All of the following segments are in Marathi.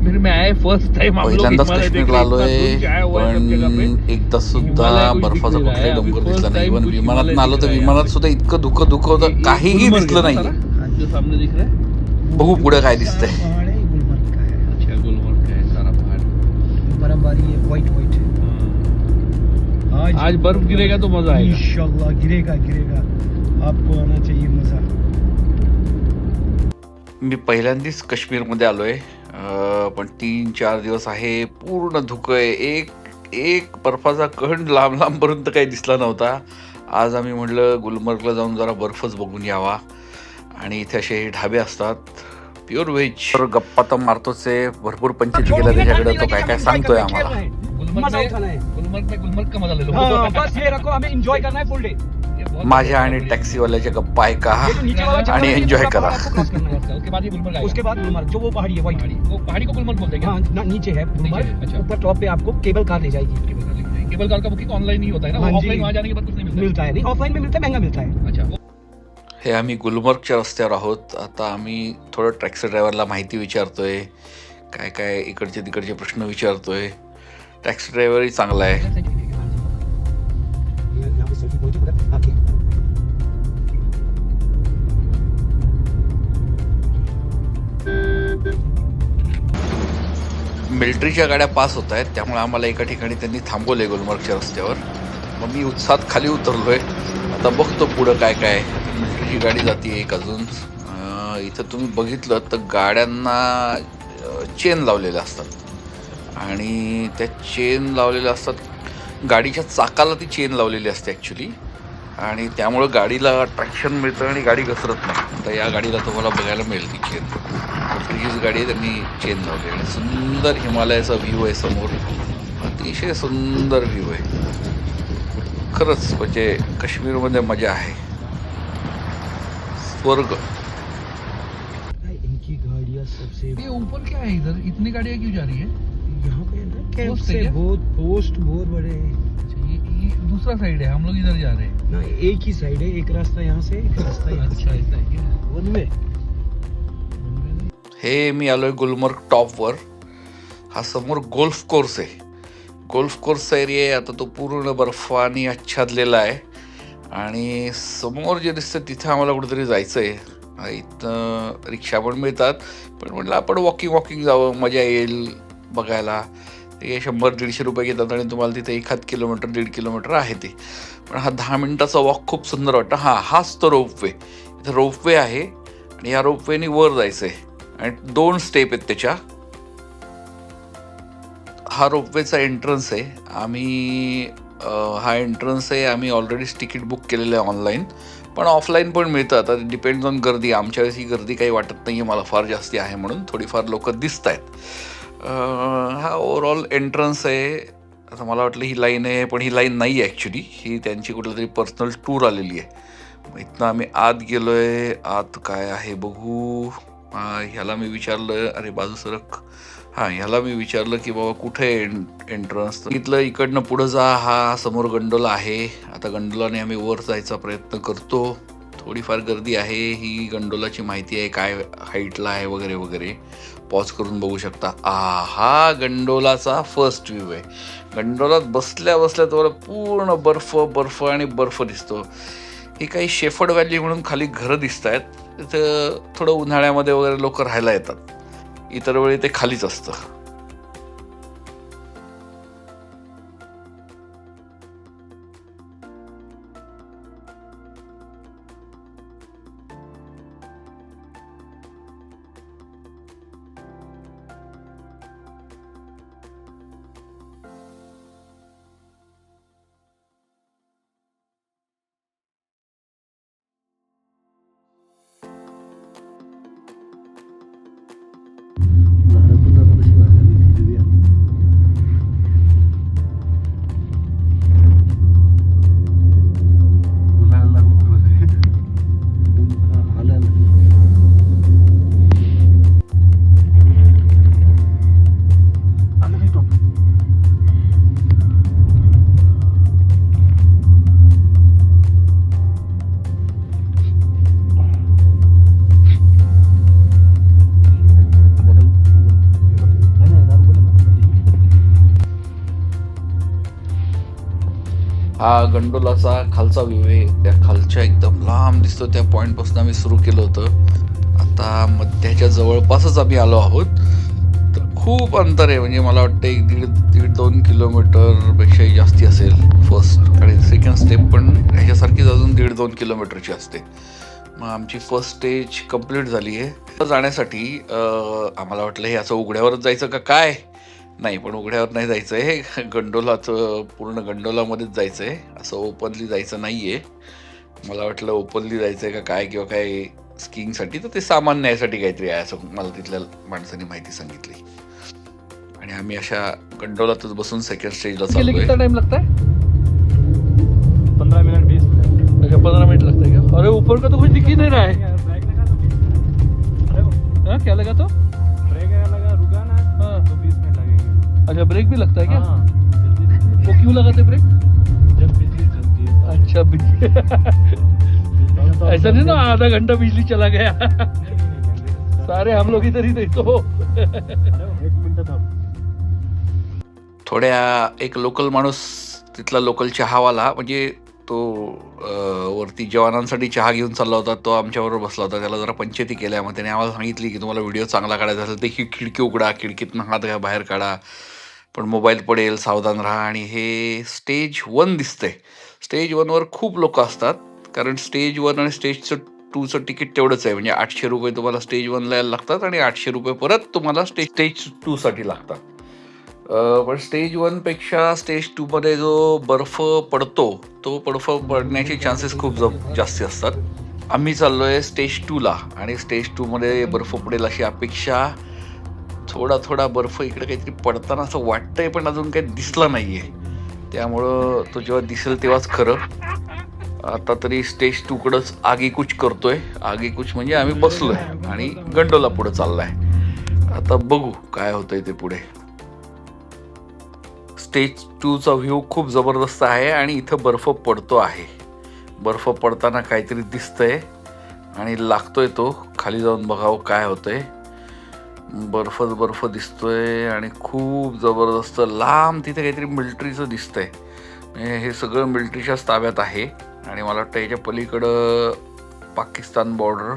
कश्मीर में आए फर्स्ट टाइम हम लोग पहिल्यांदाच हिमालय देख काश्मीरला रहे हैं, आलोय, इतना दूर क्या हुआ है सब जगह पे पण एकदा सुद्धा हिमालय कुछ दिख बर्फाचा नहीं रहा कुठलाही है, अभी डोंगर first दिसला नाही. time इव्हन कुछ विमानात हिमालय आलो दिख तर रहा है विमानात यहाँ सुद्धा इतकं धुकं होतं, ये काहीही गुलमर्ग दिसलं है ना नाहीये. सारा? जो सामने दिख रहा है बघू पुढे काय दिसतंय. पहाड़ है गुलमर्ग का है. अच्छा गुलमर्ग है सारा पहाड़. बर्फबारी है, व्हाइट व्हाइट. आज बर्फ गिरेगा तो मजा आएगा. इंशाल्लाह गिरेगा गिरेगा. आपको आना चाहिए मजा. मी पहिल्यांदाच काश्मीरमध्ये आलोय, पण 3-4 दिवस आहे. पूर्ण धुकं आहे. एक बर्फाचा कण लांबपर्यंत काही दिसला नव्हता. आज आम्ही म्हटलं गुलमर्गला जाऊन जरा बर्फच बघून यावा. आणि इथे असे ढाबे असतात प्युअर व्हेज. तर गप्पा तर मारतोच आहे, भरपूर पंचायती केल्या त्याच्याकडे. तो काय काय सांगतोय आम्हाला. गुलमर्ग का मजा ले लो. बस ये रखो, हमें एंजॉय करना है फुल डे. माझ्या आणि टॅक्सीवाल्याच्या गप्पा ऐका आणि एन्जॉय करा. उसके बाद ही गुलमर्ग आएगा. उसके बाद गुलमर्ग, जो वो पहाड़ी है व्हाइट. वो पहाड़ी को गुलमर्ग बोलते हैं क्या? हाँ नीचे है गुलमर्ग. अच्छा. ऊपर टॉप पे आपको केबल कार ले जाएगी. केबल कार का बुकिंग ऑनलाइन ही होता है ना? हाँ जी. ऑफलाइन वहाँ जाने के बाद कुछ नहीं मिलता है नहीं, ऑफलाइन में मिलता है, महंगा मिलता है. अच्छा. हे आम्ही गुलमर्गच्या रस्त्यावर आहोत. आता आम्ही थोडं टॅक्सी ड्रायव्हरला माहिती विचारतोय, काय काय इकडचे तिकडचे प्रश्न विचारतोय. टॅक्सी ड्रायव्हरही चांगला आहे. यहाँ पे सेल्फी पॉइंट है आपके. मिलिटरीच्या गाड्या पास होत आहेत, त्यामुळे आम्हाला एका ठिकाणी त्यांनी थांबवले गुलमर्गच्या रस्त्यावर. मग मी उत्साहात खाली उतरलोय. आता बघतो पुढं काय काय. मिलिटरीची गाडी जाते एक अजून. इथं तुम्ही बघितलं तर गाड्यांना चेन लावलेल्या असतात आणि त्या चेन लावलेल्या असतात. गाडीच्या चाकाला ती चेन लावलेली असते ॲक्च्युली, आणि त्यामुळं गाडीला ट्रॅक्शन मिळतं आणि गाडी घसरत नाही. तर या गाडीला तुम्हाला बघायला मिळेल ती चेन. मिलिटरीचीच गाडी आहे, त्यांनी चेन लावली. आणि सुंदर हिमालयाचा व्ह्यू आहे समोर. अतिशय सुंदर व्ह्यू आहे. खरंच म्हणजे काश्मीरमध्ये मजा आहे. स्वर्ग. इनकी गाड़ियाँ सबसे ये ऊपर क्या है इधर? इतनी गाड़ियाँ क्यों जा रही है? यहाँ पे ना कैंप पोस्ट है से क्या? पोस्ट बहुत बड़े हैं. अच्छा, ये दूसरा साइड है, हम लोग इधर जा रहे हैं. ना एक ही साइड है, एक रास्ता यहाँ से, एक रास्ता यहाँ अच्छा से. ऐसा है क्या? वन में. हे मी आलोय गुलमर्ग टॉपवर. हा समोर गोल्फ कोर्स आहे. गोल्फ कोर्सचा एरिया आहे. आता तो पूर्ण बर्फाने आच्छादलेला आहे. आणि समोर जे दिसतं तिथं आम्हाला कुठेतरी जायचं आहे. इथं रिक्षा पण मिळतात, पण म्हटलं आपण वॉकिंग जावं, मजा येईल बघायला. ते 100-150 रुपये घेतात आणि तुम्हाला तिथे 1 किलोमीटर 1.5 किलोमीटर आहे ते. पण हा 10 मिनिटाचा वॉक खूप सुंदर वाटतं. हाच तो रोपवे. इथं रोपवे आहे आणि या रोपवेनी वर जायचं आहे आणि 2 स्टेप आहेत त्याच्या. हा रोपवेचा एंट्रन्स आहे. हा एंट्रन्स आहे. आम्ही ऑलरेडीच तिकीट बुक केलेलं आहे ऑनलाईन, पण ऑफलाईन पण मिळतं. आता डिपेंड्स ऑन गर्दी. आमच्या वेळेस ही गर्दी काही वाटत नाही आहे मला फार जास्ती आहे म्हणून. थोडीफार लोक दिसत आहेत. हा ओव्हरऑल एंट्रन्स आहे. आता मला वाटलं ही लाईन आहे, पण ही लाईन नाही आहे ॲक्च्युली. ही त्यांची कुठलं तरी पर्सनल टूर आलेली आहे. मग इथनं आम्ही आत गेलो आहे. आत काय आहे बघू. ह्याला मी विचारलं, अरे बाजू सरक. ह्याला मी विचारलं की बाबा कुठे एंट्रन्स. इथलं इकडनं पुढं जा. हा समोर गंडोला आहे. आता गंडोलाने आम्ही वर जायचा प्रयत्न करतो. थोडीफार गर्दी आहे. ही गंडोलाची माहिती आहे, काय हाईटला आहे वगैरे वगैरे. पॉज करून बघू शकता. हा गंडोलाचा फर्स्ट व्ह्यू आहे. गंडोलात बसल्या तुम्हाला पूर्ण बर्फ आणि बर्फ दिसतो. ही काही शेफर्ड व्हॅली म्हणून खाली घरं दिसत आहेत. तिथं थोडं उन्हाळ्यामध्ये वगैरे लोक राहायला येतात. इतर वेळी ते खालीच असतं. हा गंडोलाचा खालचा व्ह्यू आहे. त्या खालच्या एकदम लांब दिसतो त्या पॉईंटपासून आम्ही सुरू केलं होतं. आता मध्याच्या जवळपासच आम्ही आलो आहोत. तर खूप अंतर आहे, म्हणजे मला वाटतं एक दीड 2 किलोमीटरपेक्षाही जास्ती असेल फर्स्ट, आणि सेकंड स्टेप पण ह्याच्यासारखीच अजून 1.5-2 किलोमीटरची असते. मग आमची फर्स्ट स्टेज कंप्लीट झाली आहे. जाण्यासाठी आम्हाला वाटलं हे असं उघड्यावरच जायचं का काय, नाही, पण उघड्यावर नाही जायचं आहे. गंडोलाचं पूर्ण गंडोलामध्येच जायचं आहे, असं ओपनली जायचं नाही आहे. मला वाटलं ओपनली जायचं आहे का काय, किंवा काय स्कीइंगसाठी, तर ते सामान न्यायसाठी काहीतरी आहे असं मला तिथल्या माणसाने माहिती सांगितली. आणि आम्ही अशा गंडोलातच बसून सेकंड स्टेजला इसके लिए चाललोय. कितना टाइम लगता है? 15 मिनट 20 मिनट। अच्छा 15 मिनट लगता है क्या? अरे ऊपर का तो कुछ दिख ही नहीं रहा है। ब्रेक लगा तो 20 मिनट। अरे वो हाँ क्या लगा तो? ब्रेक लगा रुका ना, हाँ। तो 20 मिनट लगेंगे। अच्छा ब्रेक भी लगता है क्या? हाँ, जल्दी वो क्यों लगाते ब्रेक? जब बिजली चलती है तब। अच्छा ऐसा नहीं ना आधा घंटा बिजली चला गया। सारे हम लोग इधर ही थे तो। एक मिनिट थांब। थोड्या एक लोकल माणूस, तिथला लोकल चहावाला, म्हणजे तो वरती जवानांसाठी चहा घेऊन चालला होता, तो आमच्याबरोबर बसला होता. त्याला जरा पंचायती केल्या. मग त्याने आम्हाला सांगितली की तुम्हाला व्हिडिओ चांगला काढायचा असेल तर ही खिडकी उघडा, खिडकीतनं हात घ्या, बाहेर काढा, पण मोबाईल पडेल, सावधान राहा. आणि हे स्टेज 1 दिसतंय. स्टेज 1वर खूप लोक असतात, कारण स्टेज 1 आणि स्टेज 2चं तिकीट तेवढंच आहे. म्हणजे 800 रुपये तुम्हाला स्टेज 1ला यायला लागतात आणि 800 रुपये परत तुम्हाला स्टेज 2साठी लागतात. पण स्टेज 1पेक्षा स्टेज 2मध्ये जो बर्फ पडतो, तो बर्फ पडण्याचे चान्सेस खूप जास्ती असतात. आम्ही चाललोय स्टेज 2ला, आणि स्टेज 2मध्ये बर्फ पडेल अशी अपेक्षा. थोडा बर्फ इकडे काहीतरी पडताना असं वाटतंय, पण अजून काही दिसला नाहीये. त्यामुळं तो जेव्हा दिसेल तेव्हाच खरं. आता तरी स्टेज 2कडेच आगीकूच करतोय. आगीकूच म्हणजे आम्ही बसलोय आणि गंडोला पुढे चाललाय. आता बघू काय होतंय ते पुढे. स्टेज 2चा व्ह्यू खूप जबरदस्त आहे, आणि इथं बर्फ पडतो आहे. बर्फ पडताना काहीतरी दिसतंय आणि लागतोय तो. खाली जाऊन बघावं काय होतंय. बर्फ दिसतोय आणि खूप जबरदस्त लांब तिथे काहीतरी मिलिटरीचं दिसतंय. म्हणजे हे सगळं मिलिटरीच्याच ताब्यात आहे, आणि मला वाटतं याच्या पलीकडं पाकिस्तान बॉर्डर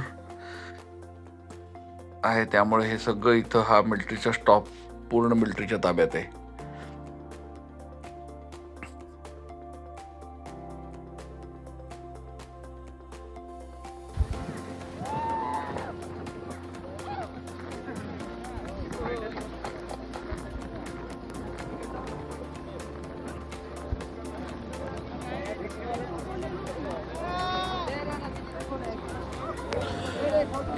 आहे. त्यामुळे हे सगळं इथं हा मिलिटरीचा स्टॉप पूर्ण मिलिटरीच्या ताब्यात आहे.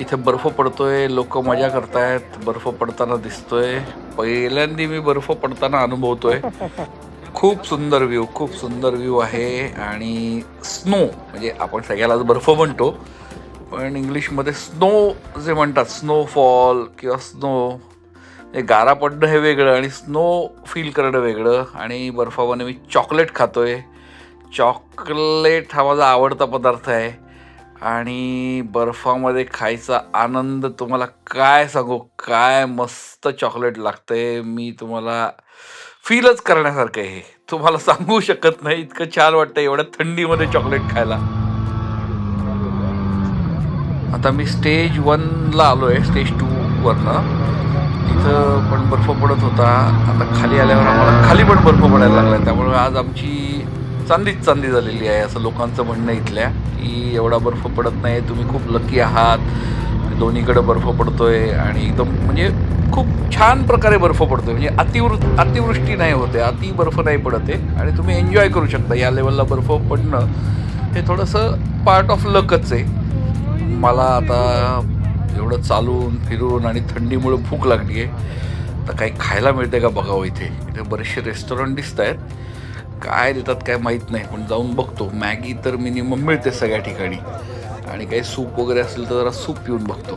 इथे बर्फ पडतोय, लोक मजा करतायत, बर्फ पडताना दिसतोय. पहिल्यांदा मी बर्फ पडताना अनुभवतोय. खूप सुंदर व्ह्यू आहे. आणि स्नो, म्हणजे आपण सगळ्यालाच बर्फ म्हणतो, पण इंग्लिशमध्ये स्नो जे म्हणतात, स्नोफॉल किंवा स्नो, हे गारा पडणं हे वेगळं आणि स्नो फील करणं वेगळं. आणि बर्फामध्ये मी चॉकलेट खातोय. चॉकलेट हा माझा आवडता पदार्थ आहे, आणि बर्फामध्ये खायचा आनंद तुम्हाला काय सांगू. काय मस्त चॉकलेट लागतंय. मी तुम्हाला फीलच करण्यासारखं आहे, तुम्हाला सांगू शकत नाही. इतकं छान वाटतं एवढ्या थंडीमध्ये चॉकलेट खायला. आता मी स्टेज 1ला आलोय, स्टेज 2वरनं. तिथं पण बर्फ पडत होता. आता खाली आल्यावर आम्हाला खाली पण बर्फ पडायला लागला. त्यामुळे आज आमची चांदी झालेली आहे, असं लोकांचं म्हणणं इथल्या, की एवढा बर्फ पडत नाही, तुम्ही खूप लकी आहात. दोन्हीकडे बर्फ पडतोय, आणि एकदम म्हणजे खूप छान प्रकारे बर्फ पडतोय. म्हणजे अतिवृष्टी नाही होते, अति बर्फ नाही पडत आहे, आणि तुम्ही एन्जॉय करू शकता. या लेवलला बर्फ पडणं हे थोडंसं पार्ट ऑफ लकच आहे. मला आता एवढं चालून फिरून आणि थंडीमुळे भूक लागली आहे. तर काही खायला मिळते का बघावं. इथे बरेचसे रेस्टॉरंट दिसत आहेत. काय देतात काय माहीत नाही, पण जाऊन बघतो. मॅगी तर मिनिमम मिळते सगळ्या ठिकाणी, आणि काही सूप वगैरे असेल तर जरा सूप पिऊन बघतो.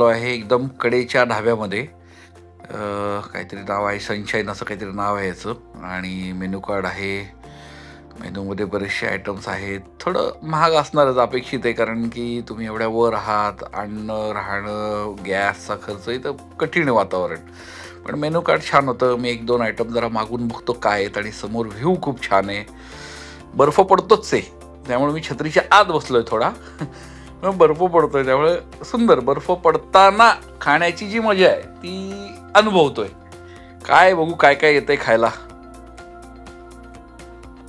आहे एकदम कडेच्या ढाब्यामध्ये. काहीतरी नाव आहे, सनशाईन असं काहीतरी नाव आहे याचं. आणि मेनू कार्ड आहे. मेनूमध्ये बरेचसे आयटम्स आहेत. थोडं महाग असणारच अपेक्षित आहे, कारण की तुम्ही एवढ्या वर आहात, आणणं राहणं गॅसचा खर्च, इथं कठीण आहे वातावरण. पण मेनू कार्ड छान होतं. मी 1-2 आयटम जरा मागून बघतो काय आहेत, आणि समोर व्ह्यू खूप छान आहे. बर्फ पडतोच आहे, त्यामुळे मी छत्रीच्या आत बसलोय थोडा. मग बर्फ पडतोय त्यामुळे सुंदर. बर्फ पडताना खाण्याची जी मजा आहे ती अनुभवतोय. काय बघू काय काय येतंय खायला.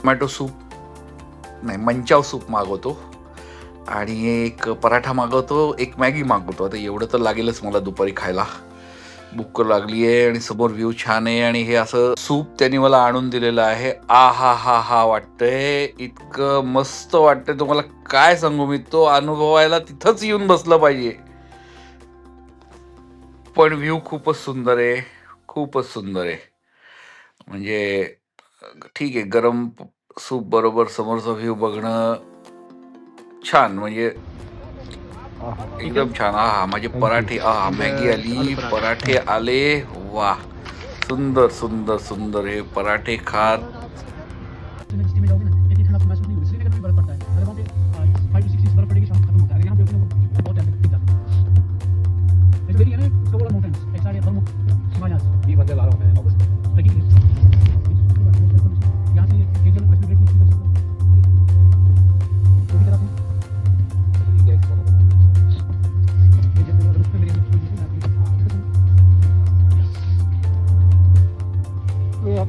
टोमॅटो सूप नाही, मंचाव सूप मागवतो, आणि एक पराठा मागवतो, एक मॅगी मागवतो. आता एवढं तर लागेलच मला दुपारी खायला. भूक लागली आहे आणि समोर व्ह्यू छान आहे, आणि हे असं सूप त्यांनी मला आणून दिलेलं आहे. हा वाटतंय, इतकं मस्त वाटतंय तुम्हाला काय सांगू मी. तो अनुभवायला तिथंच येऊन बसलं पाहिजे. पण व्ह्यू खूपच सुंदर आहे, खूपच सुंदर आहे. म्हणजे ठीक आहे, गरम सूप बरोबर समोरचा व्ह्यू बघणं छान, म्हणजे एकदम छान. माझे पराठे, मॅगी आली, पराठे आले, वा, सुंदर सुंदर सुंदर. हे पराठे खात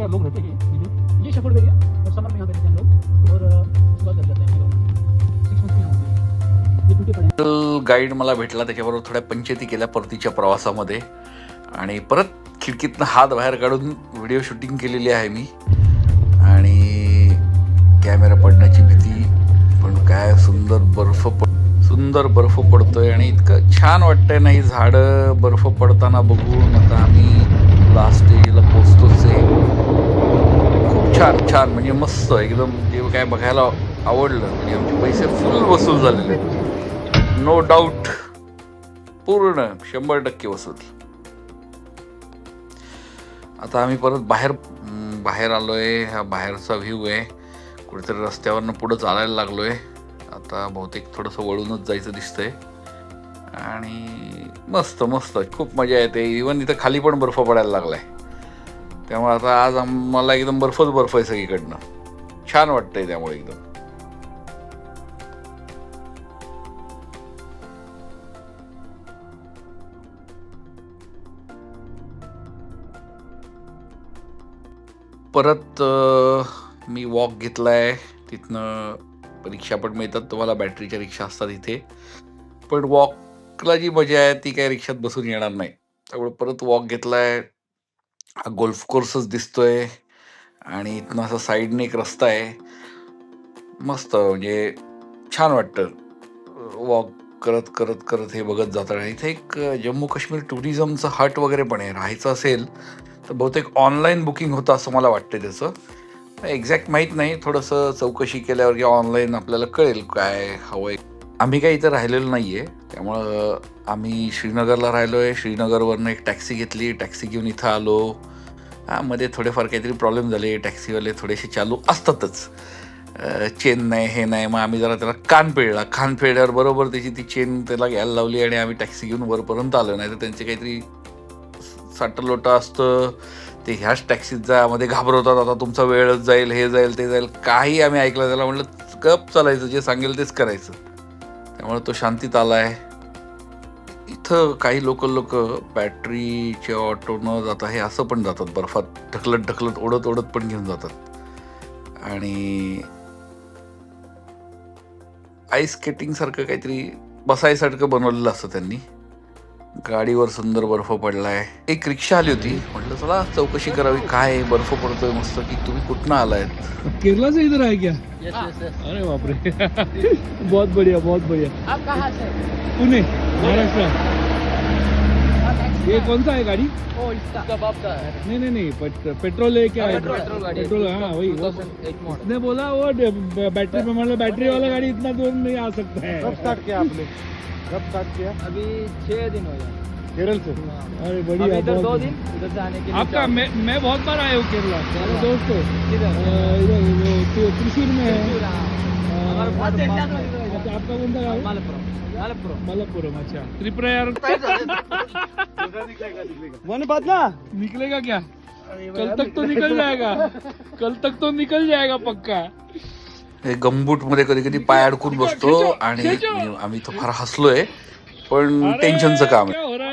लोग रहते हैं ये शेफर्ड एरिया, और समर में यहाँ पे रहते हैं लोग, और उसके बाद जाते हैं 6 मंथ में यहाँ होते हैं। ये टूटे पड़े हैं। गाईड मला भेटला, त्याच्याबरोबर थोड्या पंचायती केल्या परतीच्या प्रवासामध्ये, आणि परत खिडकीतनं हात बाहेर काढून व्हिडिओ शूटिंग केलेली आहे मी. आणि कॅमेरा पडण्याची भीती, पण काय सुंदर बर्फ पडतोय, आणि इतकं छान वाटतंय ना ही झाडं बर्फ पडताना बघून. आता आम्ही लास्ट स्टेजला पोचतोच आहे. खूप छान म्हणजे मस्त एकदम. जे काय बघायला आवडलं, म्हणजे आमचे पैसे फुल वसूल झालेले, नो डाऊट, पूर्ण 100% वसूल. आता आम्ही परत बाहेर आलोय. हा बाहेरचा व्ह्यू आहे. कुठेतरी रस्त्यावरनं पुढं चालायला लागलोय. आता बहुतेक थोडंसं वळूनच जायचं दिसतंय, आणि मस्त खूप मजा येते. इव्हन इथं खाली पण बर्फ पडायला लागलाय, त्यामुळे आता आज आम्हाला एकदम बर्फ आहे सगळीकडनं. छान वाटतंय त्यामुळे एकदम. परत मी वॉक घेतलाय. तिथनं रिक्षा पण मिळतात तुम्हाला, बॅटरीच्या रिक्षा असतात इथे. पण वॉकला जी मजा आहे ती काही रिक्षात बसून येणार नाही, त्यामुळे परत वॉक घेतलाय. हा गोल्फ कोर्सच दिसतोय, आणि इथनं असं साईडने एक रस्ता आहे. मस्त, म्हणजे छान वाटतं वॉक करत हे बघत जातं. इथे एक जम्मू काश्मीर टुरिझमचं हट वगैरे पण आहे. राहायचं असेल तर बहुतेक ऑनलाईन बुकिंग होतं असं मला वाटतं. त्याचं एक्झॅक्ट माहीत नाही, थोडंसं चौकशी केल्यावर किंवा ऑनलाईन आपल्याला कळेल काय हवं आहे. आम्ही काही इथं राहिलेलो नाही आहे, त्यामुळं आम्ही श्रीनगरला राहिलो आहे. श्रीनगरवरनं एक टॅक्सी घेतली, टॅक्सी घेऊन इथं आलो. मध्ये थोडेफार काहीतरी प्रॉब्लेम झाले, टॅक्सीवाले थोडेसे चालू असतातच, चेन नाही हे नाही. मग आम्ही जरा त्याला कान पिळल्यावर बरोबर त्याची ती चेन त्याला घ्यायला लावली, आणि आम्ही टॅक्सी घेऊन वरपर्यंत आलो. नाही तर त्यांचे काहीतरी साटलोटं असतं, ते ह्याच टॅक्सीत जा, मध्ये घाबरवतात, आता तुमचा वेळच जाईल, हे जाईल ते जाईल. काही आम्ही ऐकलं. त्याला म्हटलं गप चालायचं, जे सांगेल तेच करायचं. त्यामुळे तो शांतीत आला आहे. इथं काही लोक बॅटरीच्या ऑटो न जाता हे असं पण जातात, बर्फात ढकलत ओढत पण घेऊन जातात. आणि आईस स्केटिंग सारखं काहीतरी बसायसारखं बनवलेलं असतं त्यांनी. गाडीवर सुंदर बर्फ पडलाय. एक रिक्षा आली होती, म्हटलं चला चौकशी करावी, काय बर्फ पडतोय मस्त. की तुम्ही कुठनं आलायत? केरला से इधर आए क्या? Yes, yes. अरे बाप रे. बहुत बढ़िया. आप कहाँ से? पुणे, महाराष्ट्र. ये कौन सा है गाड़ी? ओ इसका बाप का है। नहीं, पेट्रोल है क्या? पेट्रोल गाड़ी। पेट्रोल, हाँ वही. 2008 मॉडल। उसने बोला वो बैटरी पे, मतलब बैटरी वाला गाड़ी इतना दूर नहीं आ सकता है. कब स्टार्ट किया आपने? कब स्टार्ट किया? अभी 6 दिन हो गया। केरल से अरे बढ़िया इधर 2 बहुत दिन उधर से आने के लिए आपका मैं बहुत बार आया हूँ केरला मेरा दोस्त है इधर इधर वो त्रिशूर में है हमारा बहुत पास में है। अच्छा आपका कौन सा गाँव है? मलप्पुरम मलप्पुरम अच्छा त्रिपुरा यार वन बात ना निकलेगा क्या कल तक तो निकल जाएगा कल तक तो निकल जाएगा पक्का हे गमबूट मध्ये कधी कधी पाय अडकून बसतो आणि आम्ही तो फार हसलोय पण टेन्शनचं काम आहे. क्या हो रहा